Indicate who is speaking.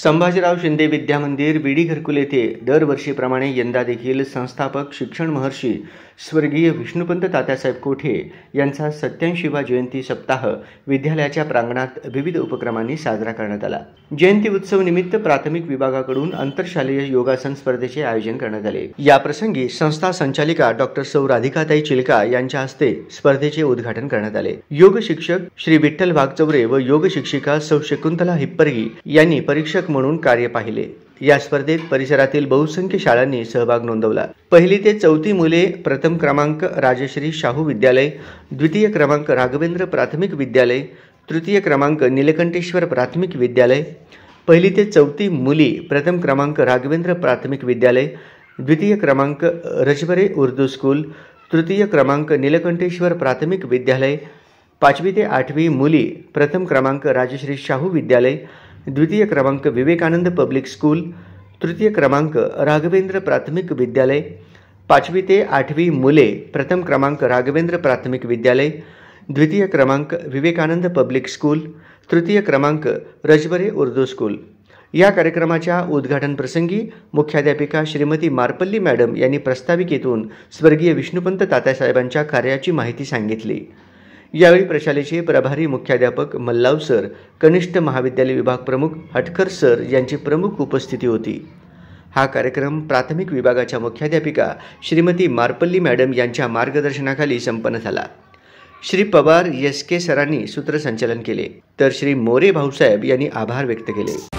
Speaker 1: संभाजीराव शिंदे विद्यामंदिर विडी घरकुल येथे दरवर्षीप्रमाणे यंदा देखील संस्थापक शिक्षण महर्षी स्वर्गीय विष्णुपंत तात्यासाहेब कोठे यांचा 87वा जयंती सप्ताह विद्यालयाच्या प्रांगणात विविध उपक्रमांनी साजरा करण्यात आला। जयंती उत्सव निमित्त प्राथमिक विभागाकडून आंतरशालेय योगासन स्पर्धेचे आयोजन करण्यात आले। या प्रसंगी संस्था संचालिका डॉक्टर सौ राधिकाताई चिलका यांच्या हस्ते स्पर्धेचे उद्घाटन करण्यात आले। योग शिक्षक श्री विठ्ठल वाघचौरे व योग शिक्षिका सौ शकुंतला हिप्परगी यांनी परीक्षक म्हणून कार्य पाहिले। या स्पर्धेत परिसरातील बहुसंख्य शाळांनी सहभाग नोंदवला। पहिली ते चौथी मुले प्रथम क्रमांक राजश्री शाहू विद्यालय, द्वितीय क्रमांक राघवेंद्र प्राथमिक विद्यालय, तृतीय क्रमांक नीलकंठेश्वर प्राथमिक विद्यालय, पहिली ते चौथी मुली प्रथम क्रमांक राघवेंद्र प्राथमिक विद्यालय, द्वितीय क्रमांक रजबरे उर्दू स्कूल, तृतीय क्रमांक नीलकंठेश्वर प्राथमिक विद्यालय, पाचवी ते आठवी मुली प्रथम क्रमांक राजश्री शाहू विद्यालय, द्वितीय क्रमांक विवेकानंद पब्लिक स्कूल, तृतीय क्रमांक राघवेंद्र प्राथमिक विद्यालय, पाचवी ते आठवी मुले प्रथम क्रमांक राघवेंद्र प्राथमिक विद्यालय, द्वितीय क्रमांक विवेकानंद पब्लिक स्कूल, तृतीय क्रमांक रजबरे उर्दू स्कूल। या कार्यक्रमाच्या उद्घाटन प्रसंगी मुख्याध्यापिका श्रीमती मारपल्ली मॅडम यांनी प्रास्ताविकेतून स्वर्गीय विष्णुपंत तात्यासाहेबांच्या कार्याची माहिती सांगितली। यावेळी प्रशालेचे प्रभारी मुख्याध्यापक मल्लाव सर, कनिष्ठ महाविद्यालय विभाग प्रमुख हटकर सर यांची प्रमुख उपस्थिती होती। हा कार्यक्रम प्राथमिक विभागाच्या मुख्याध्यापिका श्रीमती मारपल्ली मॅडम यांच्या मार्गदर्शनाखाली संपन्न झाला। श्री पवार SK सरांनी सूत्रसंचालन केले, तर श्री मोरे भाऊसाहेब यांनी आभार व्यक्त केले।